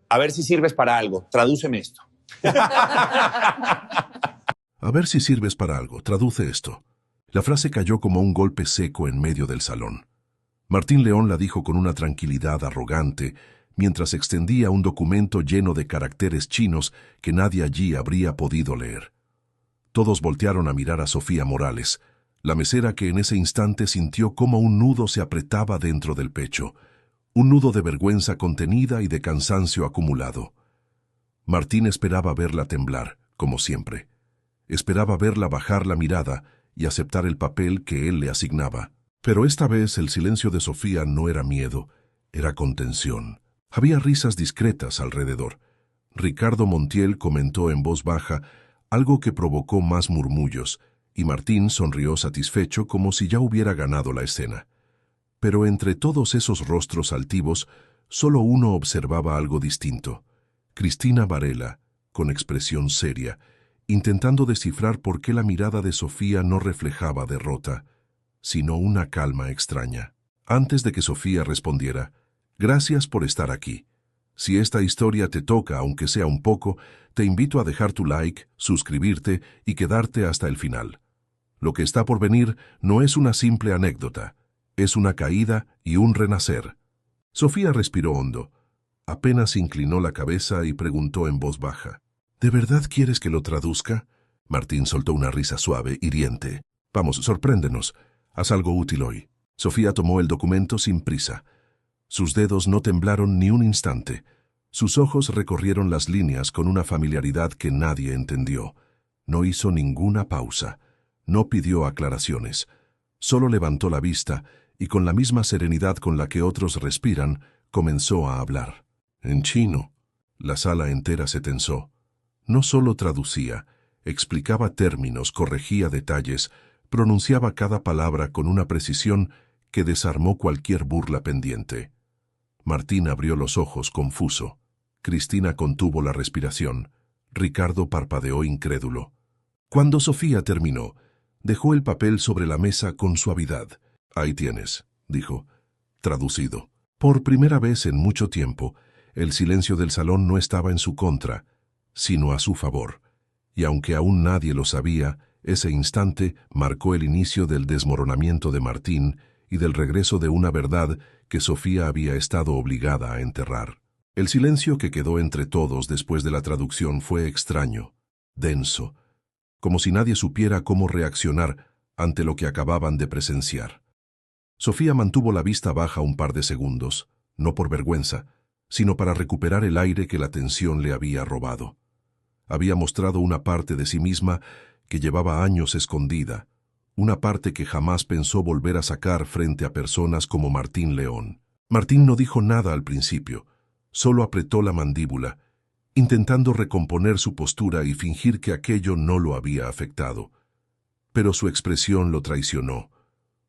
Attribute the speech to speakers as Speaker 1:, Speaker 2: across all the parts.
Speaker 1: A ver si sirves para algo. Tradúceme esto.
Speaker 2: A ver si sirves para algo. Traduce esto. La frase cayó como un golpe seco en medio del salón. Martín León la dijo con una tranquilidad arrogante, mientras extendía un documento lleno de caracteres chinos que nadie allí habría podido leer. Todos voltearon a mirar a Sofía Morales, la mesera que en ese instante sintió cómo un nudo se apretaba dentro del pecho, un nudo de vergüenza contenida y de cansancio acumulado. Martín esperaba verla temblar, como siempre. Esperaba verla bajar la mirada y aceptar el papel que él le asignaba. Pero esta vez el silencio de Sofía no era miedo, era contención. Había risas discretas alrededor. Ricardo Montiel comentó en voz baja algo que provocó más murmullos, y Martín sonrió satisfecho como si ya hubiera ganado la escena. Pero entre todos esos rostros altivos, solo uno observaba algo distinto. Cristina Varela, con expresión seria, intentando descifrar por qué la mirada de Sofía no reflejaba derrota, sino una calma extraña. Antes de que Sofía respondiera, «Gracias por estar aquí. Si esta historia te toca, aunque sea un poco, te invito a dejar tu like, suscribirte y quedarte hasta el final. Lo que está por venir no es una simple anécdota, es una caída y un renacer». Sofía respiró hondo. Apenas inclinó la cabeza y preguntó en voz baja, «¿De verdad quieres que lo traduzca?» Martín soltó una risa suave, hiriente. «Vamos, sorpréndenos. Haz algo útil hoy». Sofía tomó el documento sin prisa. Sus dedos no temblaron ni un instante. Sus ojos recorrieron las líneas con una familiaridad que nadie entendió. No hizo ninguna pausa. No pidió aclaraciones. Solo levantó la vista y con la misma serenidad con la que otros respiran, comenzó a hablar. En chino. La sala entera se tensó. No solo traducía, explicaba términos, corregía detalles, pronunciaba cada palabra con una precisión que desarmó cualquier burla pendiente. Martín abrió los ojos, confuso. Cristina contuvo la respiración. Ricardo parpadeó incrédulo. Cuando Sofía terminó, dejó el papel sobre la mesa con suavidad. «Ahí tienes», dijo, traducido. Por primera vez en mucho tiempo, el silencio del salón no estaba en su contra, sino a su favor. Y aunque aún nadie lo sabía, ese instante marcó el inicio del desmoronamiento de Martín y del regreso de una verdad que Sofía había estado obligada a enterrar. El silencio que quedó entre todos después de la traducción fue extraño, denso, como si nadie supiera cómo reaccionar ante lo que acababan de presenciar. Sofía mantuvo la vista baja un par de segundos, no por vergüenza, sino para recuperar el aire que la tensión le había robado. Había mostrado una parte de sí misma que llevaba años escondida, una parte que jamás pensó volver a sacar frente a personas como Martín León. Martín no dijo nada al principio, solo apretó la mandíbula, intentando recomponer su postura y fingir que aquello no lo había afectado. Pero su expresión lo traicionó.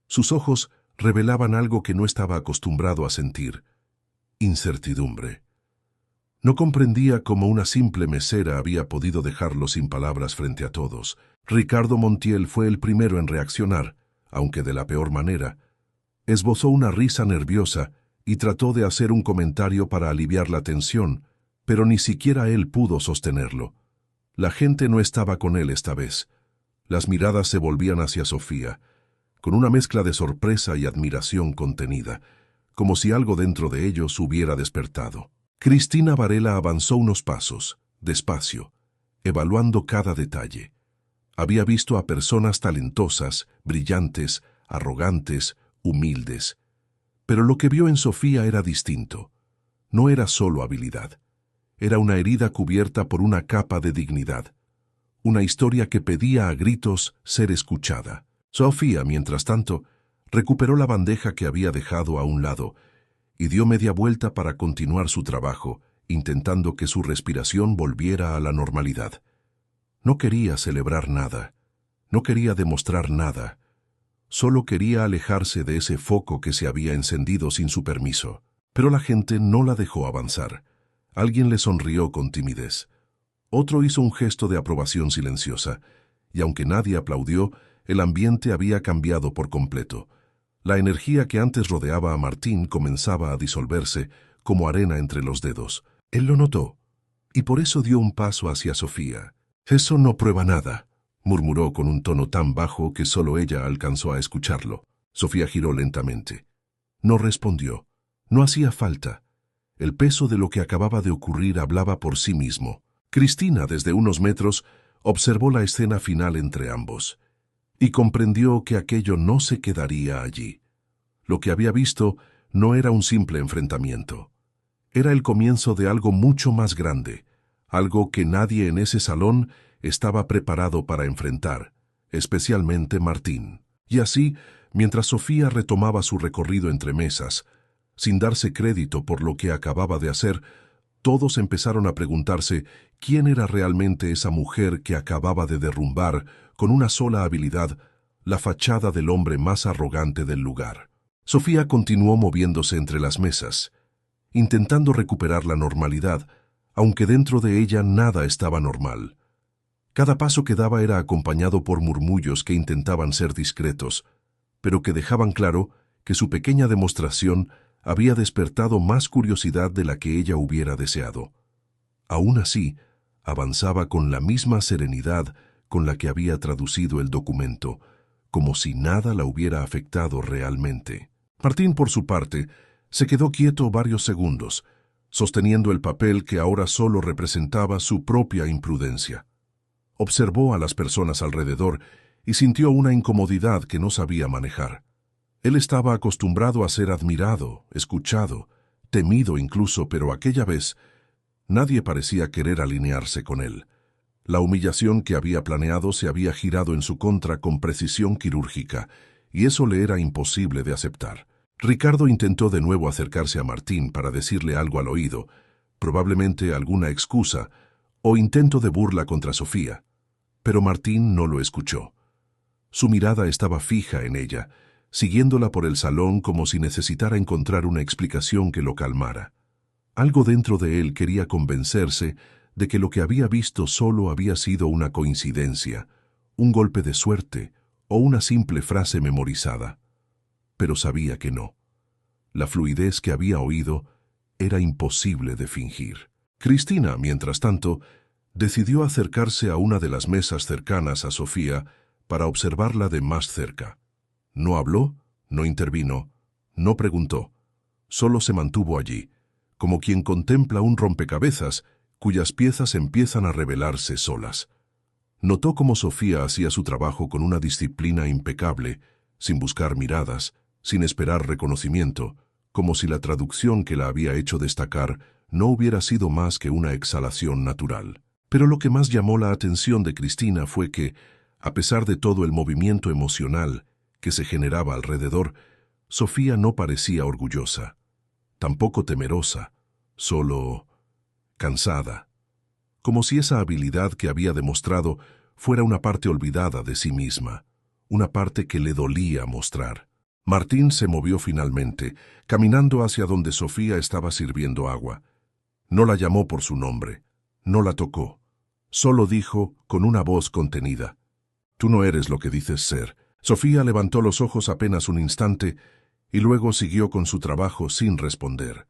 Speaker 2: Sus ojos revelaban algo que no estaba acostumbrado a sentir: incertidumbre. No comprendía cómo una simple mesera había podido dejarlo sin palabras frente a todos. Ricardo Montiel fue el primero en reaccionar, aunque de la peor manera. Esbozó una risa nerviosa y trató de hacer un comentario para aliviar la tensión, pero ni siquiera él pudo sostenerlo. La gente no estaba con él esta vez. Las miradas se volvían hacia Sofía, con una mezcla de sorpresa y admiración contenida, como si algo dentro de ellos hubiera despertado. Cristina Varela avanzó unos pasos, despacio, evaluando cada detalle. Había visto a personas talentosas, brillantes, arrogantes, humildes. Pero lo que vio en Sofía era distinto. No era solo habilidad. Era una herida cubierta por una capa de dignidad. Una historia que pedía a gritos ser escuchada. Sofía, mientras tanto, recuperó la bandeja que había dejado a un lado y dio media vuelta para continuar su trabajo, intentando que su respiración volviera a la normalidad. No quería celebrar nada, no quería demostrar nada, solo quería alejarse de ese foco que se había encendido sin su permiso. Pero la gente no la dejó avanzar. Alguien le sonrió con timidez. Otro hizo un gesto de aprobación silenciosa, y aunque nadie aplaudió, el ambiente había cambiado por completo. La energía que antes rodeaba a Martín comenzaba a disolverse como arena entre los dedos. Él lo notó, y por eso dio un paso hacia Sofía. «Eso no prueba nada», murmuró con un tono tan bajo que solo ella alcanzó a escucharlo. Sofía giró lentamente. No respondió. No hacía falta. El peso de lo que acababa de ocurrir hablaba por sí mismo. Cristina, desde unos metros, observó la escena final entre ambos y comprendió que aquello no se quedaría allí. Lo que había visto no era un simple enfrentamiento. Era el comienzo de algo mucho más grande, algo que nadie en ese salón estaba preparado para enfrentar, especialmente Martín. Y así, mientras Sofía retomaba su recorrido entre mesas, sin darse crédito por lo que acababa de hacer, todos empezaron a preguntarse quién era realmente esa mujer que acababa de derrumbar, con una sola habilidad, la fachada del hombre más arrogante del lugar. Sofía continuó moviéndose entre las mesas, intentando recuperar la normalidad, aunque dentro de ella nada estaba normal. Cada paso que daba era acompañado por murmullos que intentaban ser discretos, pero que dejaban claro que su pequeña demostración había despertado más curiosidad de la que ella hubiera deseado. Aún así, avanzaba con la misma serenidad con la que había traducido el documento, como si nada la hubiera afectado realmente. Martín, por su parte, se quedó quieto varios segundos, sosteniendo el papel que ahora solo representaba su propia imprudencia. Observó a las personas alrededor y sintió una incomodidad que no sabía manejar. Él estaba acostumbrado a ser admirado, escuchado, temido incluso, pero aquella vez nadie parecía querer alinearse con él. La humillación que había planeado se había girado en su contra con precisión quirúrgica, y eso le era imposible de aceptar. Ricardo intentó de nuevo acercarse a Martín para decirle algo al oído, probablemente alguna excusa o intento de burla contra Sofía, pero Martín no lo escuchó. Su mirada estaba fija en ella, siguiéndola por el salón como si necesitara encontrar una explicación que lo calmara. Algo dentro de él quería convencerse de que lo que había visto solo había sido una coincidencia, un golpe de suerte o una simple frase memorizada. Pero sabía que no. La fluidez que había oído era imposible de fingir. Cristina, mientras tanto, decidió acercarse a una de las mesas cercanas a Sofía para observarla de más cerca. No habló, no intervino, no preguntó. Solo se mantuvo allí, como quien contempla un rompecabezas cuyas piezas empiezan a revelarse solas. Notó cómo Sofía hacía su trabajo con una disciplina impecable, sin buscar miradas, sin esperar reconocimiento, como si la traducción que la había hecho destacar no hubiera sido más que una exhalación natural. Pero lo que más llamó la atención de Cristina fue que, a pesar de todo el movimiento emocional que se generaba alrededor, Sofía no parecía orgullosa, tampoco temerosa, solo cansada, como si esa habilidad que había demostrado fuera una parte olvidada de sí misma, una parte que le dolía mostrar. Martín se movió finalmente, caminando hacia donde Sofía estaba sirviendo agua. No la llamó por su nombre, no la tocó, solo dijo con una voz contenida: «Tú no eres lo que dices ser». Sofía levantó los ojos apenas un instante y luego siguió con su trabajo sin responder.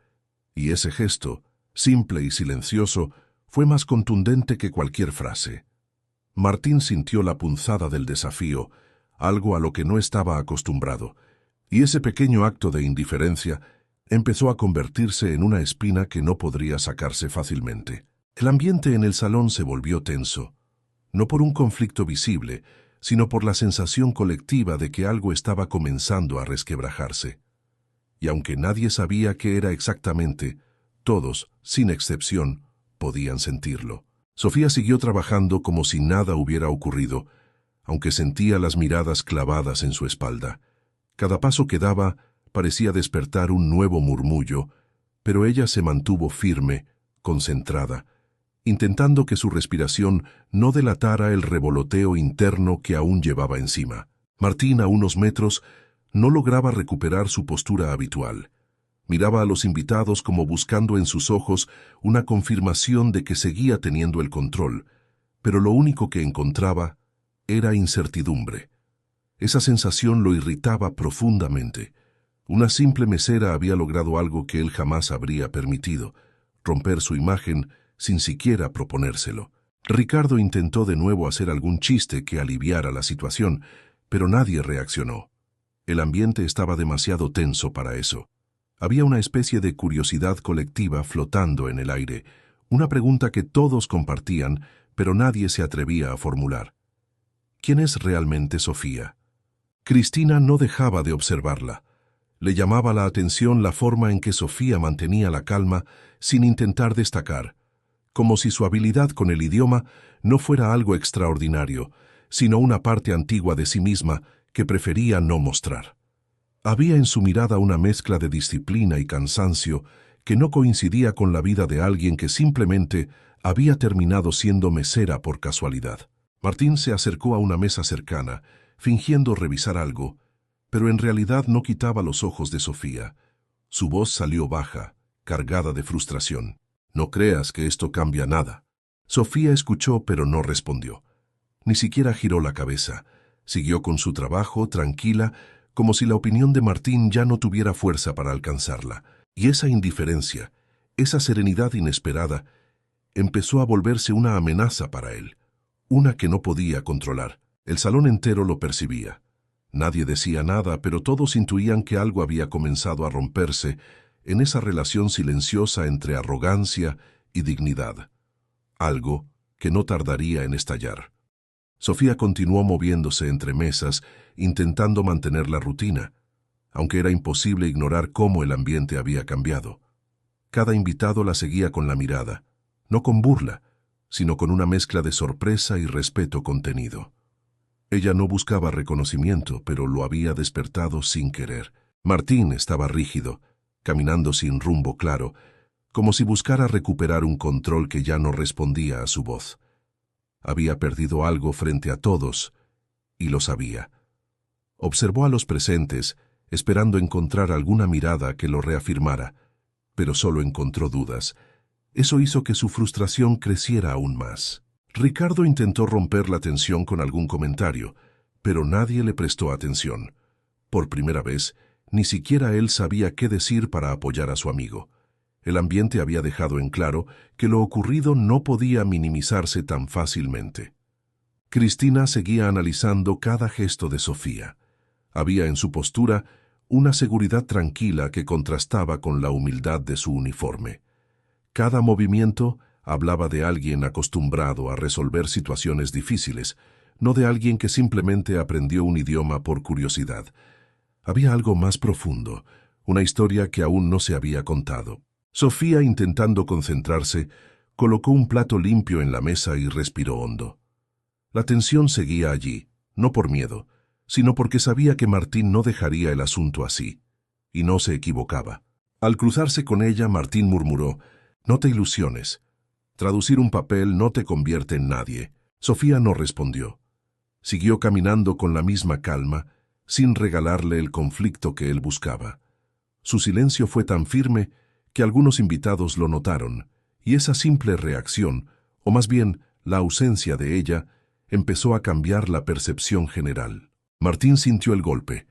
Speaker 2: Y ese gesto, simple y silencioso, fue más contundente que cualquier frase. Martín sintió la punzada del desafío, algo a lo que no estaba acostumbrado, y ese pequeño acto de indiferencia empezó a convertirse en una espina que no podría sacarse fácilmente. El ambiente en el salón se volvió tenso, no por un conflicto visible, sino por la sensación colectiva de que algo estaba comenzando a resquebrajarse. Y aunque nadie sabía qué era exactamente, todos, sin excepción, podían sentirlo. Sofía siguió trabajando como si nada hubiera ocurrido, aunque sentía las miradas clavadas en su espalda. Cada paso que daba parecía despertar un nuevo murmullo, pero ella se mantuvo firme, concentrada, intentando que su respiración no delatara el revoloteo interno que aún llevaba encima. Martín, a unos metros, no lograba recuperar su postura habitual. Miraba a los invitados como buscando en sus ojos una confirmación de que seguía teniendo el control, pero lo único que encontraba era incertidumbre. Esa sensación lo irritaba profundamente. Una simple mesera había logrado algo que él jamás habría permitido, romper su imagen sin siquiera proponérselo. Ricardo intentó de nuevo hacer algún chiste que aliviara la situación, pero nadie reaccionó. El ambiente estaba demasiado tenso para eso. Había una especie de curiosidad colectiva flotando en el aire, una pregunta que todos compartían, pero nadie se atrevía a formular. ¿Quién es realmente Sofía? Cristina no dejaba de observarla. Le llamaba la atención la forma en que Sofía mantenía la calma sin intentar destacar, como si su habilidad con el idioma no fuera algo extraordinario, sino una parte antigua de sí misma que prefería no mostrar. Había en su mirada una mezcla de disciplina y cansancio que no coincidía con la vida de alguien que simplemente había terminado siendo mesera por casualidad. Martín se acercó a una mesa cercana, fingiendo revisar algo, pero en realidad no quitaba los ojos de Sofía. Su voz salió baja, cargada de frustración. «No creas que esto cambia nada». Sofía escuchó pero no respondió. Ni siquiera giró la cabeza. Siguió con su trabajo, tranquila, como si la opinión de Martín ya no tuviera fuerza para alcanzarla. Y esa indiferencia, esa serenidad inesperada, empezó a volverse una amenaza para él, una que no podía controlar. El salón entero lo percibía. Nadie decía nada, pero todos intuían que algo había comenzado a romperse en esa relación silenciosa entre arrogancia y dignidad. Algo que no tardaría en estallar. Sofía continuó moviéndose entre mesas, intentando mantener la rutina, aunque era imposible ignorar cómo el ambiente había cambiado. Cada invitado la seguía con la mirada, no con burla, sino con una mezcla de sorpresa y respeto contenido. Ella no buscaba reconocimiento, pero lo había despertado sin querer. Martín estaba rígido, caminando sin rumbo claro, como si buscara recuperar un control que ya no respondía a su voz. Había perdido algo frente a todos, y lo sabía. Observó a los presentes, esperando encontrar alguna mirada que lo reafirmara, pero solo encontró dudas. Eso hizo que su frustración creciera aún más. Ricardo intentó romper la tensión con algún comentario, pero nadie le prestó atención. Por primera vez, ni siquiera él sabía qué decir para apoyar a su amigo. El ambiente había dejado en claro que lo ocurrido no podía minimizarse tan fácilmente. Cristina seguía analizando cada gesto de Sofía. Había en su postura una seguridad tranquila que contrastaba con la humildad de su uniforme. Cada movimiento hablaba de alguien acostumbrado a resolver situaciones difíciles, no de alguien que simplemente aprendió un idioma por curiosidad. Había algo más profundo, una historia que aún no se había contado. Sofía, intentando concentrarse, colocó un plato limpio en la mesa y respiró hondo. La tensión seguía allí, no por miedo, sino porque sabía que Martín no dejaría el asunto así, y no se equivocaba. Al cruzarse con ella, Martín murmuró: «No te ilusiones. Traducir un papel no te convierte en nadie». Sofía no respondió. Siguió caminando con la misma calma, sin regalarle el conflicto que él buscaba. Su silencio fue tan firme que algunos invitados lo notaron, y esa simple reacción, o más bien la ausencia de ella, empezó a cambiar la percepción general. Martín sintió el golpe,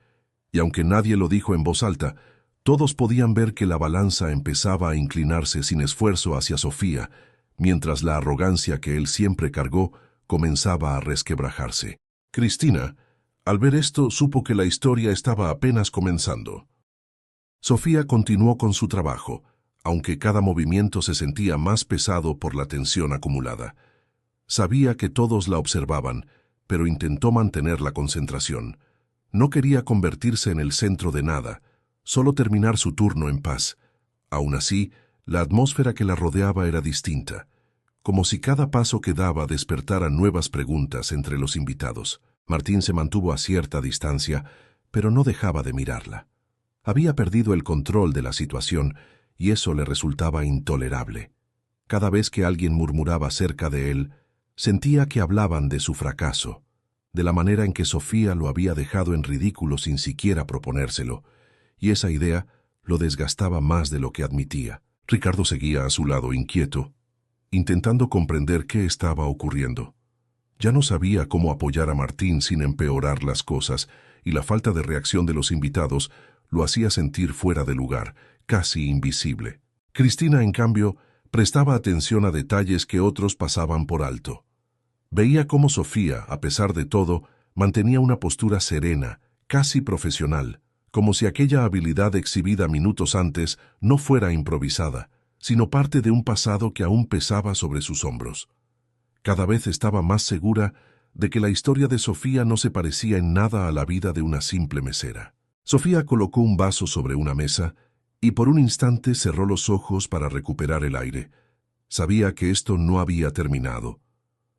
Speaker 2: y aunque nadie lo dijo en voz alta, todos podían ver que la balanza empezaba a inclinarse sin esfuerzo hacia Sofía, mientras la arrogancia que él siempre cargó comenzaba a resquebrajarse. Cristina, al ver esto, supo que la historia estaba apenas comenzando. Sofía continuó con su trabajo, aunque cada movimiento se sentía más pesado por la tensión acumulada. Sabía que todos la observaban, pero intentó mantener la concentración. No quería convertirse en el centro de nada, solo terminar su turno en paz. Aún así, la atmósfera que la rodeaba era distinta, como si cada paso que daba despertara nuevas preguntas entre los invitados. Martín se mantuvo a cierta distancia, pero no dejaba de mirarla. Había perdido el control de la situación y eso le resultaba intolerable. Cada vez que alguien murmuraba cerca de él, sentía que hablaban de su fracaso, de la manera en que Sofía lo había dejado en ridículo sin siquiera proponérselo, y esa idea lo desgastaba más de lo que admitía. Ricardo seguía a su lado inquieto, intentando comprender qué estaba ocurriendo. Ya no sabía cómo apoyar a Martín sin empeorar las cosas, y la falta de reacción de los invitados lo hacía sentir fuera de lugar, casi invisible. Cristina, en cambio, prestaba atención a detalles que otros pasaban por alto. Veía cómo Sofía, a pesar de todo, mantenía una postura serena, casi profesional, como si aquella habilidad exhibida minutos antes no fuera improvisada, sino parte de un pasado que aún pesaba sobre sus hombros. Cada vez estaba más segura de que la historia de Sofía no se parecía en nada a la vida de una simple mesera. Sofía colocó un vaso sobre una mesa y por un instante cerró los ojos para recuperar el aire. Sabía que esto no había terminado.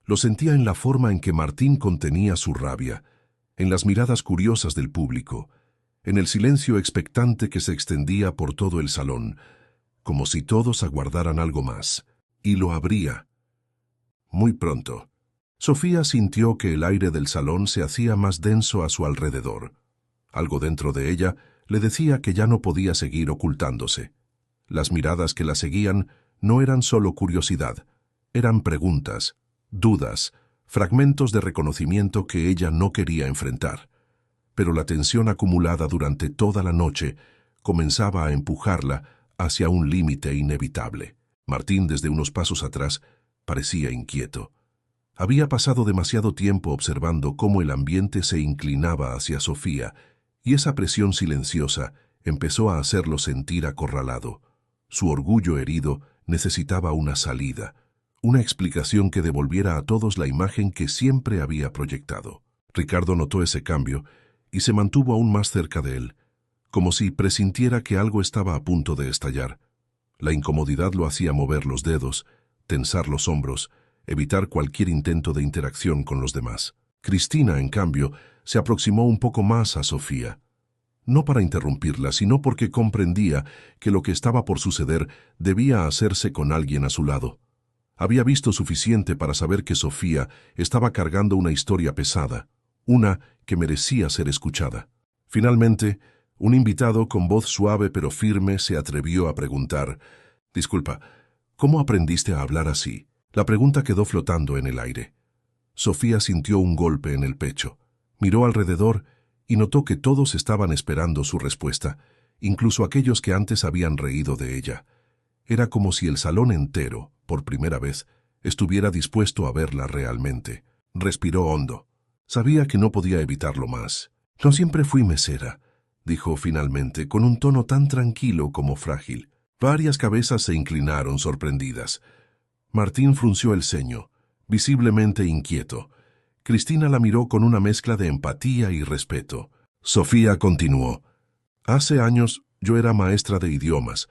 Speaker 2: Lo sentía en la forma en que Martín contenía su rabia, en las miradas curiosas del público, en el silencio expectante que se extendía por todo el salón, como si todos aguardaran algo más, y lo habría. Muy pronto, Sofía sintió que el aire del salón se hacía más denso a su alrededor. Algo dentro de ella le decía que ya no podía seguir ocultándose. Las miradas que la seguían no eran solo curiosidad, eran preguntas, dudas, fragmentos de reconocimiento que ella no quería enfrentar. Pero la tensión acumulada durante toda la noche comenzaba a empujarla hacia un límite inevitable. Martín, desde unos pasos atrás, parecía inquieto. Había pasado demasiado tiempo observando cómo el ambiente se inclinaba hacia Sofía, y esa presión silenciosa empezó a hacerlo sentir acorralado. Su orgullo herido necesitaba una salida, una explicación que devolviera a todos la imagen que siempre había proyectado. Ricardo notó ese cambio y se mantuvo aún más cerca de él, como si presintiera que algo estaba a punto de estallar. La incomodidad lo hacía mover los dedos, tensar los hombros, evitar cualquier intento de interacción con los demás. Cristina, en cambio, se aproximó un poco más a Sofía. No para interrumpirla, sino porque comprendía que lo que estaba por suceder debía hacerse con alguien a su lado. Había visto suficiente para saber que Sofía estaba cargando una historia pesada, una que merecía ser escuchada. Finalmente, un invitado con voz suave pero firme se atrevió a preguntar: «Disculpa, ¿cómo aprendiste a hablar así?». La pregunta quedó flotando en el aire. Sofía sintió un golpe en el pecho, miró alrededor y notó que todos estaban esperando su respuesta, incluso aquellos que antes habían reído de ella. Era como si el salón entero, por primera vez, estuviera dispuesto a verla realmente. Respiró hondo. Sabía que no podía evitarlo más. «No siempre fui mesera», dijo finalmente, con un tono tan tranquilo como frágil. Varias cabezas se inclinaron sorprendidas. Martín frunció el ceño, visiblemente inquieto. Cristina la miró con una mezcla de empatía y respeto. Sofía continuó: «Hace años yo era maestra de idiomas.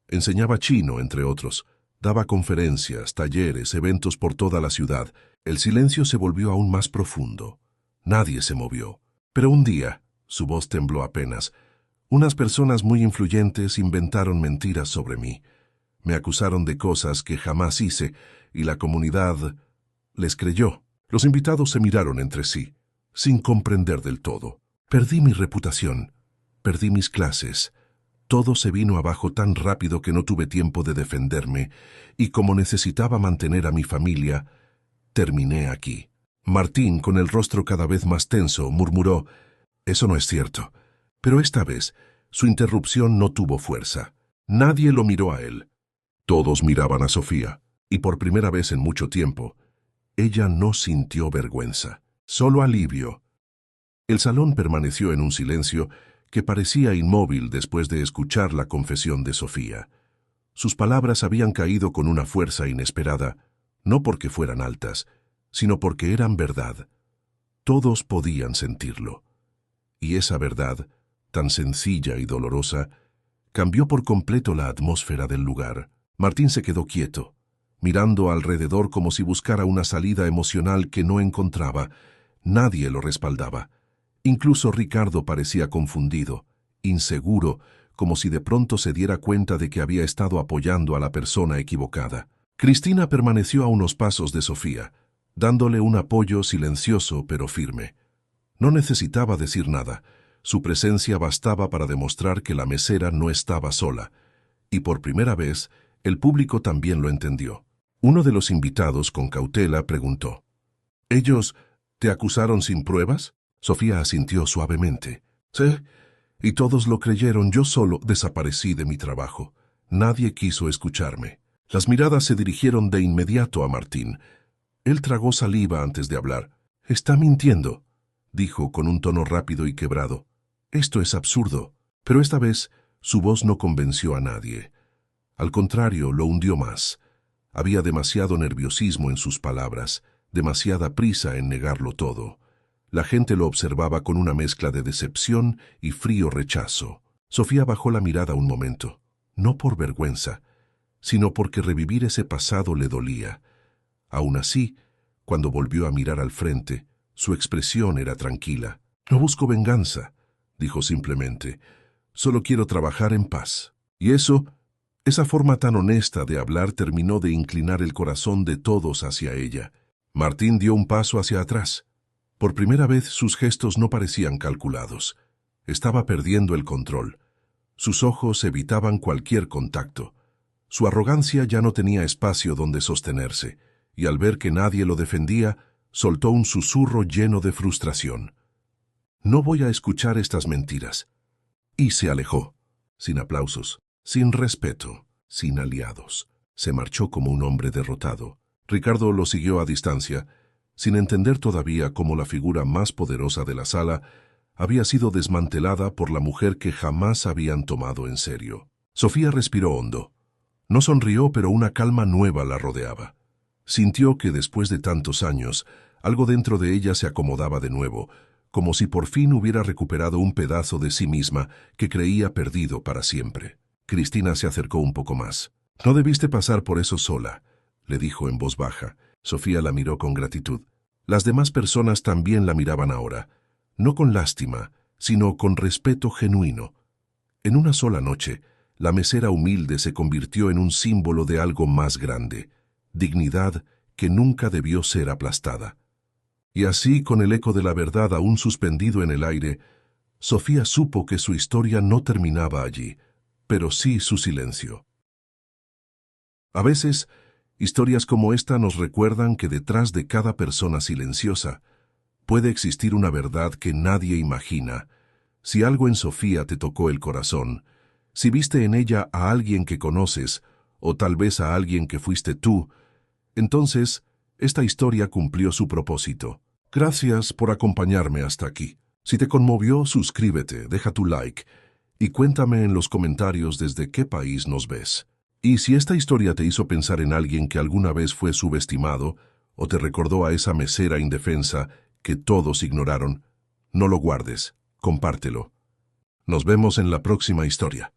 Speaker 2: Enseñaba chino, entre otros. Daba conferencias, talleres, eventos por toda la ciudad». El silencio se volvió aún más profundo. Nadie se movió. Pero un día, su voz tembló apenas, unas personas muy influyentes inventaron mentiras sobre mí. Me acusaron de cosas que jamás hice y la comunidad les creyó. Los invitados se miraron entre sí, sin comprender del todo. Perdí mi reputación, perdí mis clases. Todo se vino abajo tan rápido que no tuve tiempo de defenderme, y como necesitaba mantener a mi familia, terminé aquí. Martín, con el rostro cada vez más tenso, murmuró: «Eso no es cierto». Pero esta vez, su interrupción no tuvo fuerza. Nadie lo miró a él. Todos miraban a Sofía, y por primera vez en mucho tiempo, ella no sintió vergüenza, solo alivio. El salón permaneció en un silencio que parecía inmóvil después de escuchar la confesión de Sofía. Sus palabras habían caído con una fuerza inesperada, no porque fueran altas, sino porque eran verdad. Todos podían sentirlo. Y esa verdad, tan sencilla y dolorosa, cambió por completo la atmósfera del lugar. Martín se quedó quieto, mirando alrededor como si buscara una salida emocional que no encontraba. Nadie lo respaldaba. Incluso Ricardo parecía confundido, inseguro, como si de pronto se diera cuenta de que había estado apoyando a la persona equivocada. Cristina permaneció a unos pasos de Sofía, dándole un apoyo silencioso pero firme. No necesitaba decir nada. Su presencia bastaba para demostrar que la mesera no estaba sola. Y por primera vez, el público también lo entendió. Uno de los invitados, con cautela, preguntó: ¿Ellos te acusaron sin pruebas? Sofía asintió suavemente. Sí, y todos lo creyeron. Yo solo desaparecí de mi trabajo. Nadie quiso escucharme. Las miradas se dirigieron de inmediato a Martín. Él tragó saliva antes de hablar. «Está mintiendo», dijo con un tono rápido y quebrado. «Esto es absurdo». Pero esta vez su voz no convenció a nadie. Al contrario, lo hundió más. Había demasiado nerviosismo en sus palabras, demasiada prisa en negarlo todo. La gente lo observaba con una mezcla de decepción y frío rechazo. Sofía bajó la mirada un momento, no por vergüenza, sino porque revivir ese pasado le dolía. Aún así, cuando volvió a mirar al frente, su expresión era tranquila. «No busco venganza», dijo simplemente. «Solo quiero trabajar en paz». Y esa forma tan honesta de hablar terminó de inclinar el corazón de todos hacia ella. Martín dio un paso hacia atrás. Por primera vez sus gestos no parecían calculados. Estaba perdiendo el control. Sus ojos evitaban cualquier contacto. Su arrogancia ya no tenía espacio donde sostenerse, y al ver que nadie lo defendía, soltó un susurro lleno de frustración. «No voy a escuchar estas mentiras». Y se alejó, sin aplausos, sin respeto, sin aliados. Se marchó como un hombre derrotado. Ricardo lo siguió a distancia, sin entender todavía cómo la figura más poderosa de la sala había sido desmantelada por la mujer que jamás habían tomado en serio. Sofía respiró hondo. No sonrió, pero una calma nueva la rodeaba. Sintió que después de tantos años, algo dentro de ella se acomodaba de nuevo, como si por fin hubiera recuperado un pedazo de sí misma que creía perdido para siempre. Cristina se acercó un poco más. «No debiste pasar por eso sola», le dijo en voz baja. Sofía la miró con gratitud. Las demás personas también la miraban ahora, no con lástima, sino con respeto genuino. En una sola noche, la mesera humilde se convirtió en un símbolo de algo más grande, dignidad que nunca debió ser aplastada. Y así, con el eco de la verdad aún suspendido en el aire, Sofía supo que su historia no terminaba allí, pero sí su silencio. A veces, historias como esta nos recuerdan que detrás de cada persona silenciosa puede existir una verdad que nadie imagina. Si algo en Sofía te tocó el corazón, si viste en ella a alguien que conoces, o tal vez a alguien que fuiste tú, entonces esta historia cumplió su propósito. Gracias por acompañarme hasta aquí. Si te conmovió, suscríbete, deja tu like y cuéntame en los comentarios desde qué país nos ves. Y si esta historia te hizo pensar en alguien que alguna vez fue subestimado o te recordó a esa mesera indefensa que todos ignoraron, no lo guardes, compártelo. Nos vemos en la próxima historia.